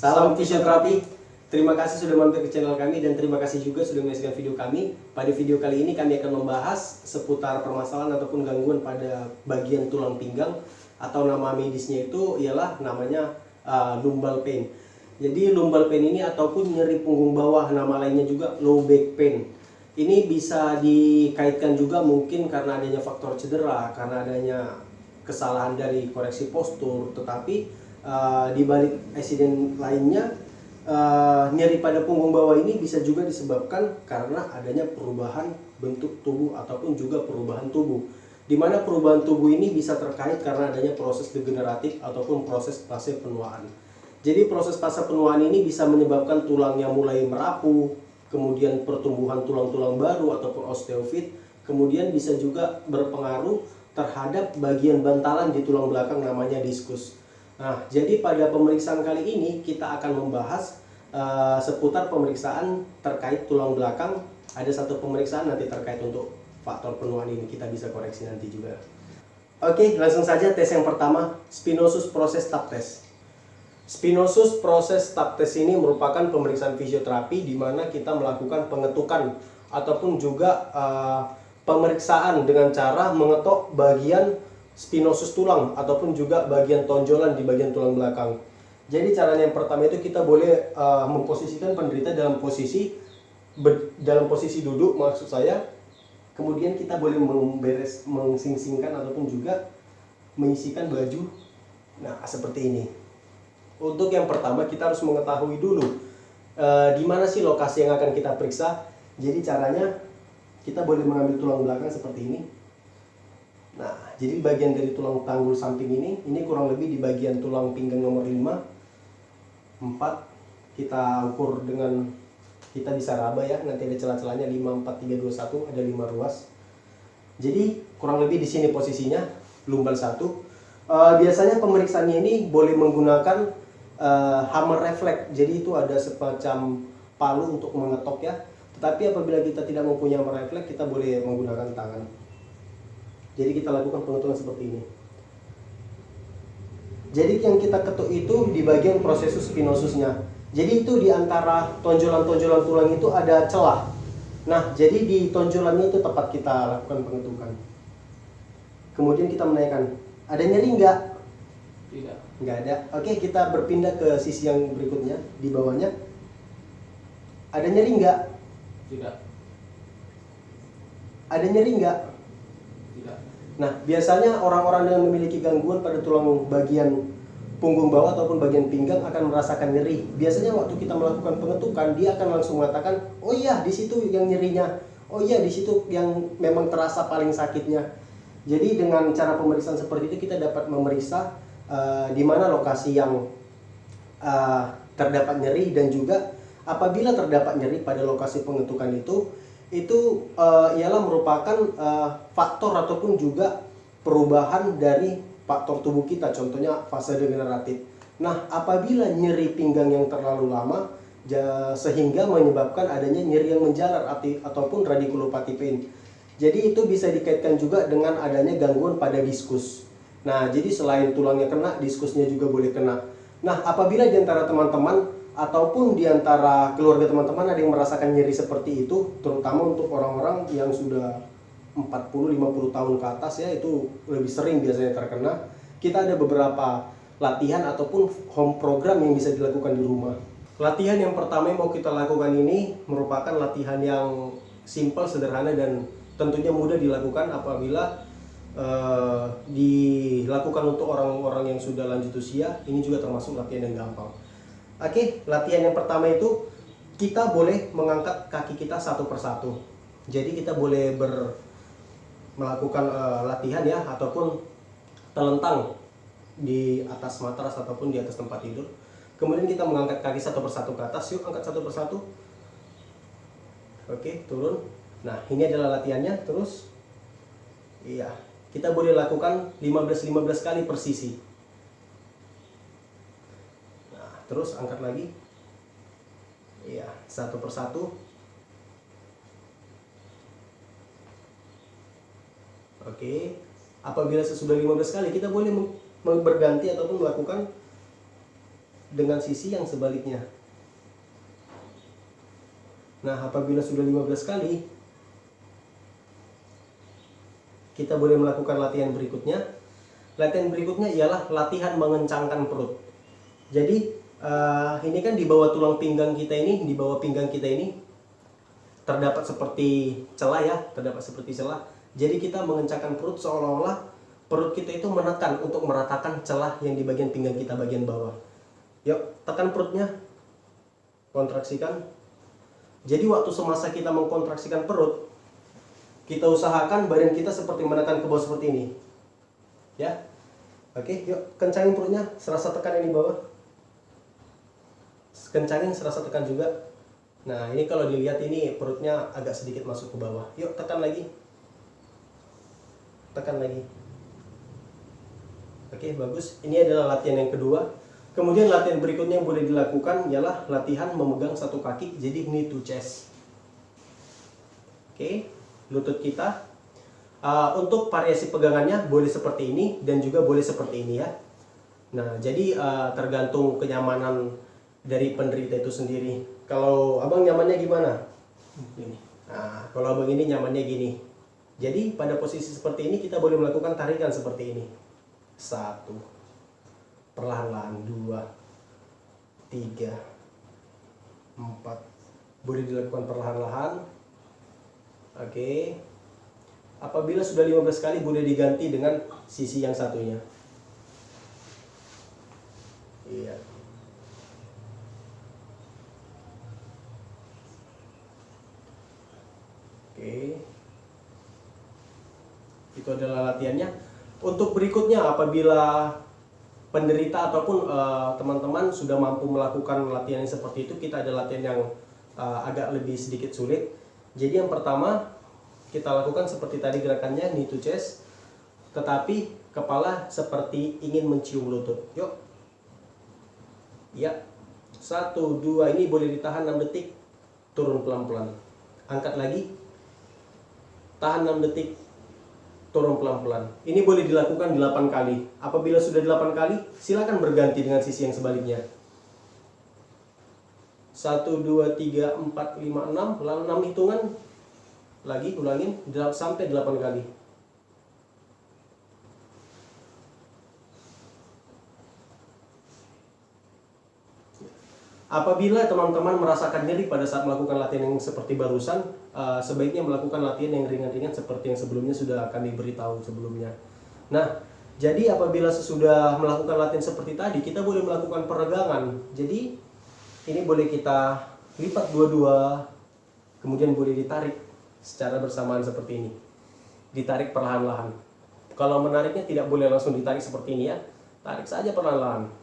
Salam fisioterapi. Terima kasih sudah mampir ke channel kami dan terima kasih juga sudah menyaksikan video kami. Pada video kali ini kami akan membahas seputar permasalahan ataupun gangguan pada bagian tulang pinggang, atau nama medisnya itu ialah namanya lumbar pain. Jadi lumbar pain ini ataupun nyeri punggung bawah, nama lainnya juga low back pain. Ini bisa dikaitkan juga mungkin karena adanya faktor cedera, karena adanya kesalahan dari koreksi postur, tetapi di balik insiden lainnya, nyeri pada punggung bawah ini bisa juga disebabkan karena adanya perubahan bentuk tubuh ataupun juga perubahan tubuh, di mana perubahan tubuh ini bisa terkait karena adanya proses degeneratif ataupun proses fase penuaan. Jadi proses fase penuaan ini bisa menyebabkan tulangnya mulai merapuh, kemudian pertumbuhan tulang-tulang baru ataupun osteofit, kemudian bisa juga berpengaruh terhadap bagian bantalan di tulang belakang namanya diskus. Nah, jadi pada pemeriksaan kali ini kita akan membahas seputar pemeriksaan terkait tulang belakang. Ada satu pemeriksaan nanti terkait untuk faktor penuaan ini, kita bisa koreksi nanti juga. Oke, langsung saja tes yang pertama, Spinosus Process Tap Test. Spinosus Process Tap Test ini merupakan pemeriksaan fisioterapi di mana kita melakukan pengetukan ataupun juga pemeriksaan dengan cara mengetok bagian spinosus tulang ataupun juga bagian tonjolan di bagian tulang belakang. Jadi caranya yang pertama itu kita boleh memposisikan penderita dalam posisi duduk, maksud saya. Kemudian kita boleh mengingsingkan ataupun juga mengisikan baju. Nah, seperti ini. Untuk yang pertama kita harus mengetahui dulu di mana sih lokasi yang akan kita periksa. Jadi caranya kita boleh mengambil tulang belakang seperti ini. Nah, jadi bagian dari tulang tanggul samping ini kurang lebih di bagian tulang pinggang nomor 5, 4. Kita ukur dengan, kita bisa raba ya, nanti ada celah-celahnya 5, 4, 3, 2, 1, ada 5 ruas. Jadi kurang lebih di sini posisinya lumbar 1. Biasanya pemeriksaannya ini boleh menggunakan hammer refleks. Jadi itu ada semacam palu untuk mengetok ya. Tetapi apabila kita tidak mempunyai hammer refleks, kita boleh menggunakan tangan. Jadi kita lakukan pengetukan seperti ini. Jadi yang kita ketuk itu di bagian prosesus spinosusnya. Jadi itu di antara tonjolan-tonjolan tulang itu ada celah. Nah, jadi di tonjolannya itu tepat kita lakukan pengetukan. Kemudian kita menaikkan. Ada nyeri nggak? Tidak. Nggak ada. Oke, kita berpindah ke sisi yang berikutnya, di bawahnya. Ada nyeri nggak? Tidak. Ada nyeri nggak? Tidak. Nah, biasanya orang-orang yang memiliki gangguan pada tulang bagian punggung bawah ataupun bagian pinggang akan merasakan nyeri. Biasanya waktu kita melakukan pengetukan, dia akan langsung mengatakan, oh iya di situ yang nyerinya, oh iya di situ yang memang terasa paling sakitnya. Jadi dengan cara pemeriksaan seperti itu kita dapat memeriksa di mana lokasi yang terdapat nyeri, dan juga apabila terdapat nyeri pada lokasi pengetukan itu ialah merupakan faktor ataupun juga perubahan dari faktor tubuh kita, contohnya fase degeneratif. Nah, apabila nyeri pinggang yang terlalu lama sehingga menyebabkan adanya nyeri yang menjalar ataupun radiculopathy pain. Jadi itu bisa dikaitkan juga dengan adanya gangguan pada diskus. Nah, jadi selain tulangnya kena, diskusnya juga boleh kena. Nah, apabila di antara teman-teman ataupun di antara keluarga teman-teman ada yang merasakan nyeri seperti itu, terutama untuk orang-orang yang sudah 40-50 tahun ke atas ya, itu lebih sering biasanya terkena. Kita ada beberapa latihan ataupun home program yang bisa dilakukan di rumah. Latihan yang pertama yang mau kita lakukan ini merupakan latihan yang simple, sederhana, dan tentunya mudah dilakukan apabila dilakukan untuk orang-orang yang sudah lanjut usia. Ini juga termasuk latihan yang gampang. Oke, latihan yang pertama itu kita boleh mengangkat kaki kita satu persatu. Jadi kita boleh melakukan latihan ya, ataupun terlentang di atas matras ataupun di atas tempat tidur. Kemudian kita mengangkat kaki satu persatu ke atas. Yuk, angkat satu persatu. Oke, turun. Nah, ini adalah latihannya. Terus iya, kita boleh lakukan 15 kali per sisi. Nah, terus angkat lagi. Iya, satu persatu. Oke, apabila sesudah 15 kali kita boleh berganti ataupun melakukan dengan sisi yang sebaliknya. Nah, apabila sudah 15 kali, kita boleh melakukan latihan berikutnya. Latihan berikutnya ialah latihan mengencangkan perut. Jadi, ini kan di bawah tulang pinggang kita ini, di bawah pinggang kita ini terdapat seperti celah ya, terdapat seperti celah. Jadi kita mengencangkan perut seolah-olah perut kita itu menekan untuk meratakan celah yang di bagian pinggang kita bagian bawah. Yuk, tekan perutnya, kontraksikan. Jadi waktu semasa kita mengkontraksikan perut, kita usahakan badan kita seperti menekan ke bawah seperti ini. Ya. Oke, yuk kencangin perutnya, serasa tekan ini bawah. Kencangin, serasa tekan juga. Nah, ini kalau dilihat ini perutnya agak sedikit masuk ke bawah. Yuk tekan lagi. Tekan lagi. Oke, bagus. Ini adalah latihan yang kedua. Kemudian latihan berikutnya yang boleh dilakukan ialah latihan memegang satu kaki, jadi knee to chest. Oke, lutut kita. Untuk variasi pegangannya boleh seperti ini dan juga boleh seperti ini ya. Nah, jadi tergantung kenyamanan dari penderita itu sendiri. Kalau abang nyamannya gimana? Ini. Nah, kalau abang ini nyamannya gini. Jadi pada posisi seperti ini kita boleh melakukan tarikan seperti ini. 1. Perlahan-lahan 2, 3, 4. Boleh dilakukan perlahan-lahan. Oke. Apabila sudah 15 kali boleh diganti dengan sisi yang satunya. Iya. Oke. Itu adalah latihannya. Untuk berikutnya apabila penderita ataupun teman-teman sudah mampu melakukan latihan yang seperti itu, kita ada latihan yang agak lebih sedikit sulit. Jadi yang pertama kita lakukan seperti tadi gerakannya knee to chest, tetapi kepala seperti ingin mencium lutut. Yuk. Ya. 1, 2, ini boleh ditahan 6 detik, turun pelan-pelan. Angkat lagi. Tahan 6 detik, turun pelan-pelan. Ini boleh dilakukan 8 kali. Apabila sudah 8 kali, silakan berganti dengan sisi yang sebaliknya. 1, 2, 3, 4, 5, 6. Lalu 6 hitungan. Lagi, ulangin sampai 8 kali. Apabila teman-teman merasakan nyeri pada saat melakukan latihan yang seperti barusan, sebaiknya melakukan latihan yang ringan-ringan seperti yang sebelumnya sudah kami beritahu sebelumnya. Nah, jadi apabila sesudah melakukan latihan seperti tadi, kita boleh melakukan peregangan. Jadi, ini boleh kita lipat dua-dua, kemudian boleh ditarik secara bersamaan seperti ini. Ditarik perlahan-lahan. Kalau menariknya tidak boleh langsung ditarik seperti ini ya. Tarik saja perlahan-lahan.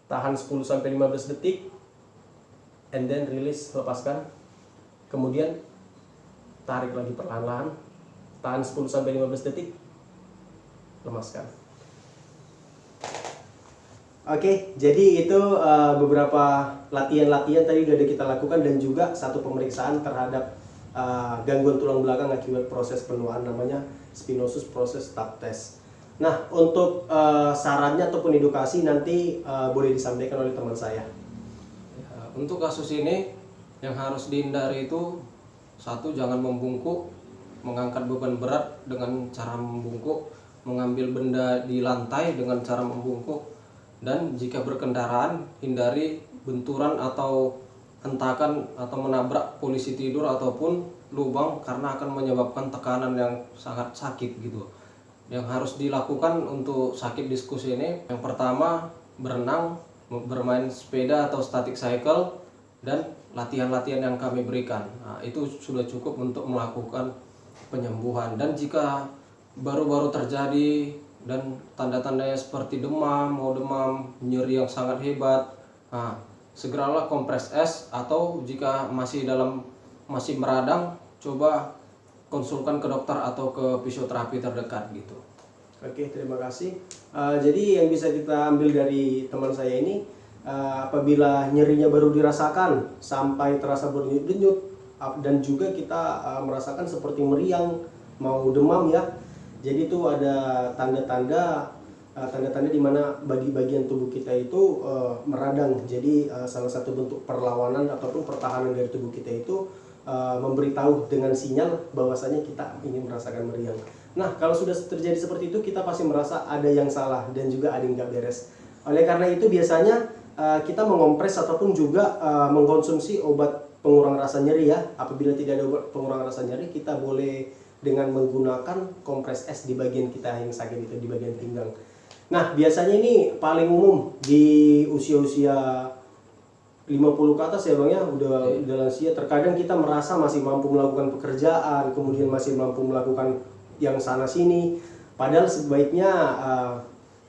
Tahan 10-15 detik, and then release, lepaskan. Kemudian tarik lagi perlahan-lahan, tahan 10-15 detik, lemaskan. Oke, jadi itu beberapa latihan-latihan tadi sudah kita lakukan, dan juga satu pemeriksaan terhadap gangguan tulang belakang akibat proses penuaan, namanya Spinosus Process Tap Test. Nah, untuk sarannya ataupun edukasi nanti boleh disampaikan oleh teman saya. Ya, untuk kasus ini yang harus dihindari itu, 1, jangan membungkuk, mengangkat beban berat dengan cara membungkuk, mengambil benda di lantai dengan cara membungkuk, dan jika berkendaraan hindari benturan atau hentakan atau menabrak polisi tidur ataupun lubang, karena akan menyebabkan tekanan yang sangat sakit gitu. Yang harus dilakukan untuk sakit diskus ini, yang pertama berenang, bermain sepeda atau static cycle, dan latihan-latihan yang kami berikan. Nah, itu sudah cukup untuk melakukan penyembuhan. Dan jika baru-baru terjadi dan tanda-tandanya seperti demam, nyeri yang sangat hebat, nah, segeralah kompres es, atau jika masih meradang, coba konsulkan ke dokter atau ke fisioterapi terdekat gitu. Oke, terima kasih. Jadi yang bisa kita ambil dari teman saya ini, apabila nyerinya baru dirasakan sampai terasa berdenyut-denyut, dan juga kita merasakan seperti meriang, mau demam ya. Jadi itu ada tanda-tanda tanda-tanda di mana bagian tubuh kita itu meradang. Jadi salah satu bentuk perlawanan ataupun pertahanan dari tubuh kita itu memberitahu dengan sinyal bahwasanya kita ini merasakan meriang. Nah, kalau sudah terjadi seperti itu, kita pasti merasa ada yang salah dan juga ada yang nggak beres. Oleh karena itu biasanya kita mengompres ataupun juga mengkonsumsi obat pengurang rasa nyeri ya. Apabila tidak ada obat pengurang rasa nyeri, kita boleh dengan menggunakan kompres es di bagian kita yang sakit itu, di bagian pinggang. Nah, biasanya ini paling umum di usia-usia 50 ke atas ya Bang ya, udah lansia. Terkadang kita merasa masih mampu melakukan pekerjaan, kemudian masih mampu melakukan yang sana sini. Padahal sebaiknya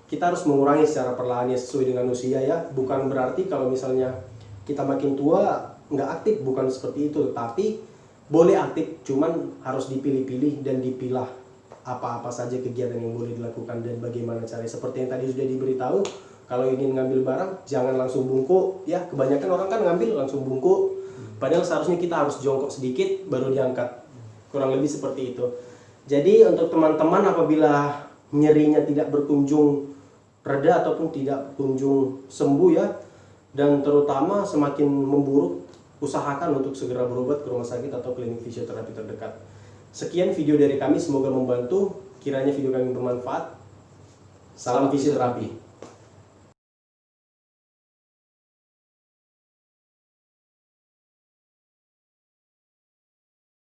kita harus mengurangi secara perlahan ya, sesuai dengan usia ya. Bukan berarti kalau misalnya kita makin tua nggak aktif, bukan seperti itu. Tapi boleh aktif, cuman harus dipilih-pilih dan dipilah apa-apa saja kegiatan yang boleh dilakukan dan bagaimana caranya. Seperti yang tadi sudah diberitahu, kalau ingin ngambil barang jangan langsung bungkuk ya. Kebanyakan orang kan ngambil langsung bungkuk, padahal seharusnya kita harus jongkok sedikit baru diangkat. Kurang lebih seperti itu. Jadi untuk teman-teman apabila nyerinya tidak berkunjung reda ataupun tidak kunjung sembuh ya, dan terutama semakin memburuk, usahakan untuk segera berobat ke rumah sakit atau klinik fisioterapi terdekat. Sekian video dari kami, semoga membantu. Kiranya video kami bermanfaat. Salam fisioterapi.